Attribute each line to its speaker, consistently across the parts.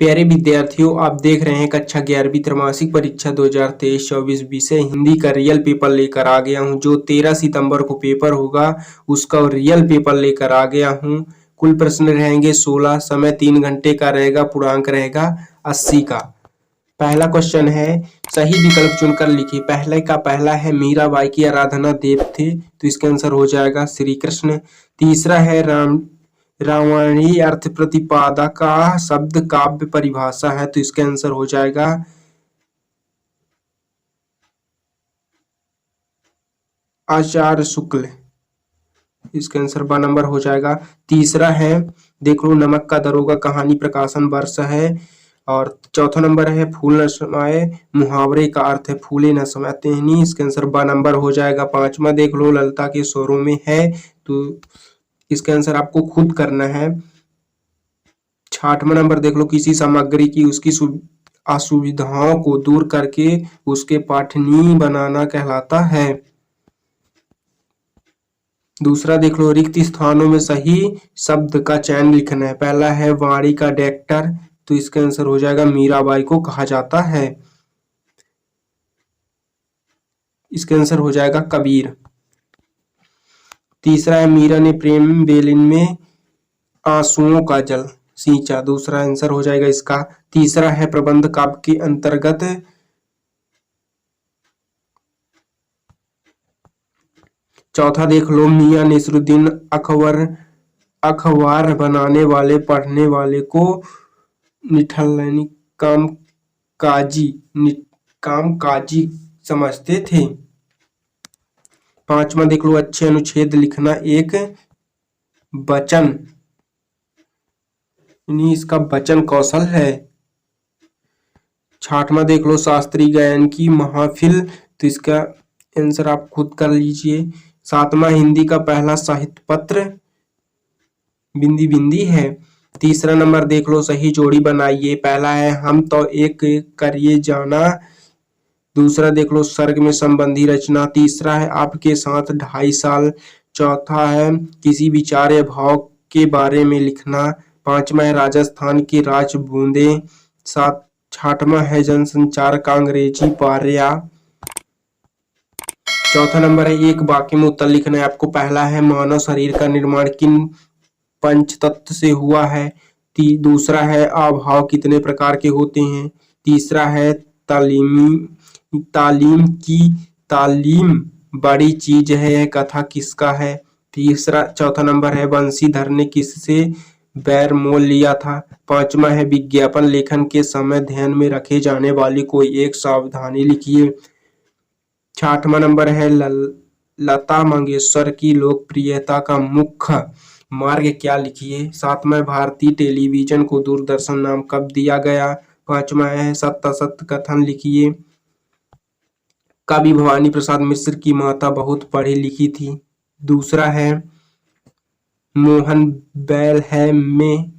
Speaker 1: प्यारे विद्यार्थियों, आप देख रहे हैं कक्षा 11वीं त्रैमासिक परीक्षा 2023-24 विषय हिंदी का रियल पेपर लेकर आ गया हूं। जो 13 सितंबर को पेपर होगा उसका रियल पेपर लेकर आ गया हूं। कुल प्रश्न रहेंगे 16, समय 3 घंटे का रहेगा, पूर्णांक रहेगा 80 का। पहला क्वेश्चन है, सही विकल्प चुनकर लिखिए। पहले का पहला है मीराबाई की आराधना देव थे, तो इसका आंसर हो जाएगा श्री कृष्ण। तीसरा है रावणी अर्थ प्रतिपादा का शब्द काव्य परिभाषा है, तो इसका आंसर हो जाएगा आचार्य शुक्ल। इसका आंसर ब नंबर हो जाएगा। तीसरा है, देख लो, नमक का दरोगा कहानी प्रकाशन वर्ष है। और चौथा नंबर है, फूल न समाये मुहावरे का अर्थ है फूले न समाते नहीं, इसका आंसर ब नंबर हो जाएगा। पांचवा देख लो, ललता के स्वरों में है, तो इसका आंसर आपको खुद करना है। छठवां नंबर देख लो, किसी सामग्री की उसकी असुविधाओं को दूर करके उसके पठनीय बनाना कहलाता है। दूसरा देख लो, रिक्त स्थानों में सही शब्द का चयन लिखना है। पहला है वाणी का डायरेक्टर, तो इसका आंसर हो जाएगा मीराबाई को कहा जाता है, इसका आंसर हो जाएगा कबीर। तीसरा है, मीरा ने प्रेम बेलिन में आंसुओं का जल सींचा, दूसरा आंसर हो जाएगा इसका। तीसरा है, प्रबंध काव्य के अंतर्गत चौथा देख लो, मियां नसीरुद्दीन अखबार बनाने वाले पढ़ने वाले को निठल्लनी कामकाजी समझते थे। पांचवा देख लो, अच्छे अनुच्छेद लिखना एक वचन, इसका वचन कौशल है। छठवां देख लो, शास्त्रीय गायन की महफिल, तो इसका आंसर आप खुद कर लीजिए। सातवां, हिंदी का पहला साहित्य पत्र बिंदी बिंदी है। तीसरा नंबर देख लो, सही जोड़ी बनाइए। पहला है, हम तो एक करिए जाना, दूसरा देख लो, सर्ग में संबंधी रचना। तीसरा है, आपके साथ 2.5 साल। चौथा है, किसी विचार या भाव के बारे में लिखना। पांचवा है, राजस्थान की राज बूंदे। छठवां है, जनसंचार का अंग्रेजी पार्या। चौथा नंबर है, एक वाक्य में उत्तर लिखना है आपको। पहला है, मानव शरीर का निर्माण किन पंच तत्व से हुआ है। दूसरा है, अभाव कितने प्रकार के होते हैं। तीसरा है, तालीम बड़ी चीज है, यह कथा किसका है। चौथा नंबर है, बंशीधर ने किससे बैर मोल लिया था। पांचवा है, विज्ञापन लेखन के समय ध्यान में रखे जाने वाली कोई एक सावधानी लिखिए। छठवां नंबर है, लता मंगेशकर की लोकप्रियता का मुख्य मार्ग क्या, लिखिए। सातवां, भारतीय टेलीविजन को दूरदर्शन नाम कब दिया गया। पांचवा है, सत्य असत्य कथन लिखिए। कवि भवानी प्रसाद मिश्र की माता बहुत पढ़ी लिखी थी। दूसरा है, मोहन बैल है में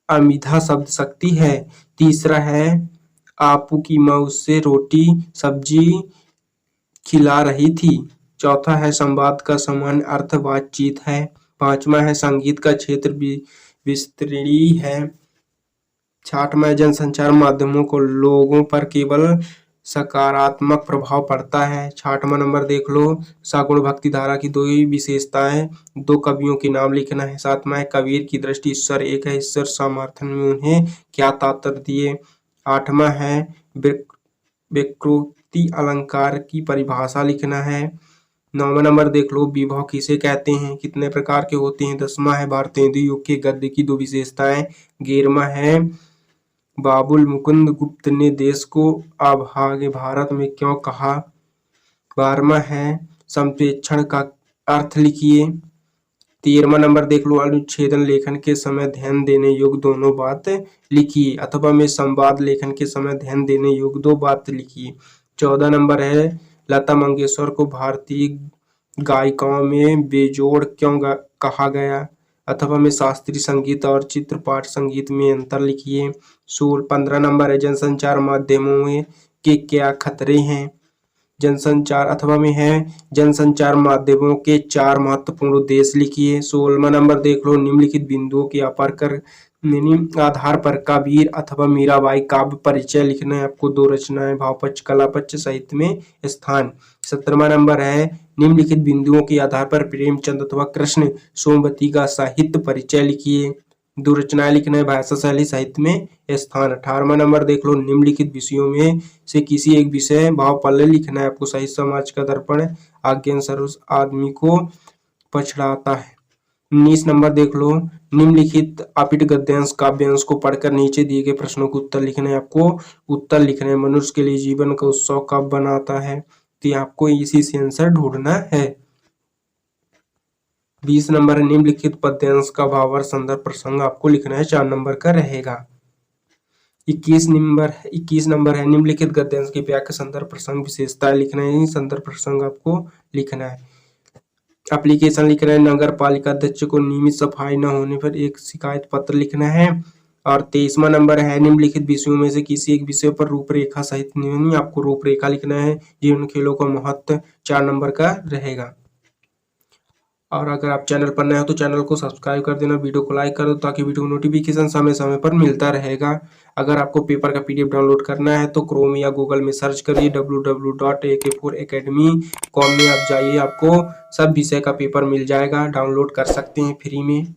Speaker 1: अमिधा शब्द शक्ति है। तीसरा है, आपू की माँ उससे रोटी सब्जी खिला रही थी। चौथा है, संवाद का सामान्य अर्थ बातचीत है। पांचवा है, संगीत का क्षेत्र विस्तृणी है। छठवां, जनसंचार माध्यमों को लोगों पर केवल सकारात्मक प्रभाव पड़ता है। छठवां नंबर देख लो, सगुण भक्ति धारा की 2 विशेषताएं, 2 कवियों के नाम लिखना है। सातवां है, कबीर की दृष्टि ईश्वर एक है, ईश्वर समर्थन में उन्हें क्या तात्पर्य दिए। आठवां है, विकृति अलंकार की परिभाषा लिखना है। 9वां नंबर देख लो, विभव किसे कहते हैं, कितने प्रकार के होते हैं। 10वां है, भारतेंदु युग के गद्य की 2 विशेषताएं। 11वां है, बाबुल मुकुंद गुप्त ने देश को अभागे भारत में क्यों कहा। 12वां है, संप्रेक्षण का अर्थ लिखिए। 13वां नंबर देख लो, अनुच्छेदन लेखन के समय ध्यान देने योग्य दोनों बात लिखिए, अथवा में संवाद लेखन के समय ध्यान देने योग्य 2 बात लिखिए। 14 नंबर है, लता मंगेशकर को भारतीय गायिकाओं में बेजोड़ क्यों कहा गया, अथवा में शास्त्रीय संगीत और चित्रपाट संगीत में अंतर लिखिए। 15 नंबर है, जनसंचार माध्यमों के क्या खतरे हैं। जनसंचार अथवा में है, जनसंचार माध्यमों के 4 महत्वपूर्ण उद्देश्य लिखिए। 16वां नंबर देख लो, निम्नलिखित बिंदुओं के अपर कर यानी आधार पर कबीर अथवा मीराबाई काव्य परिचय लिखना है आपको। 2 रचनाएं भावपक्ष कलापक्ष साहित्य में स्थान। 17वां नंबर है निम्नलिखित बिंदुओं के आधार पर प्रेमचंद अथवा कृष्ण सोमवती का साहित्य परिचय लिखिए। 2 रचनाएं लिखना है भाषा शैली साहित्य में स्थान। 18वां नंबर देख लो निम्नलिखित विषयों में से किसी एक विषय भाव पल्ले लिखना है आपको। साहित्य समाज का दर्पण, आज्ञान सर्व आदमी को पछड़ाता है। 19 नंबर देख लो निम्नलिखित अपिट गद्यांश काव्यांश को पढ़कर नीचे दिए गए प्रश्नों के उत्तर लिखने हैं आपको। उत्तर लिखने हैं मनुष्य के लिए जीवन का उत्सव कब बनाता है, तो आपको इसी से आंसर ढूंढना है। 20 नंबर है निम्नलिखित पद्यांश का भावार्थ संदर्भ प्रसंग आपको लिखना है, 4 नंबर का रहेगा। 21 नंबर है निम्नलिखित गद्यांश की व्याख्या संदर्भ प्रसंग विशेषताएं लिखना है। संदर्भ प्रसंग आपको लिखना है। एप्लीकेशन लिखना है, नगर पालिका अध्यक्ष को नियमित सफाई न होने पर एक शिकायत पत्र लिखना है। और 23वां नंबर है निम्नलिखित विषयों में से किसी एक विषय पर रूपरेखा सहित नियम आपको रूपरेखा लिखना है। जीवन खेलों का महत्व 4 नंबर का रहेगा। और अगर आप चैनल पर नए हो तो चैनल को सब्सक्राइब कर देना, वीडियो को लाइक कर दो ताकि वीडियो को नोटिफिकेशन समय समय पर मिलता रहेगा। अगर आपको पेपर का PDF डाउनलोड करना है तो क्रोम या गूगल में सर्च करिए www.ak4academy.com में आप जाइए, आपको सब विषय का पेपर मिल जाएगा, डाउनलोड कर सकते हैं फ्री में।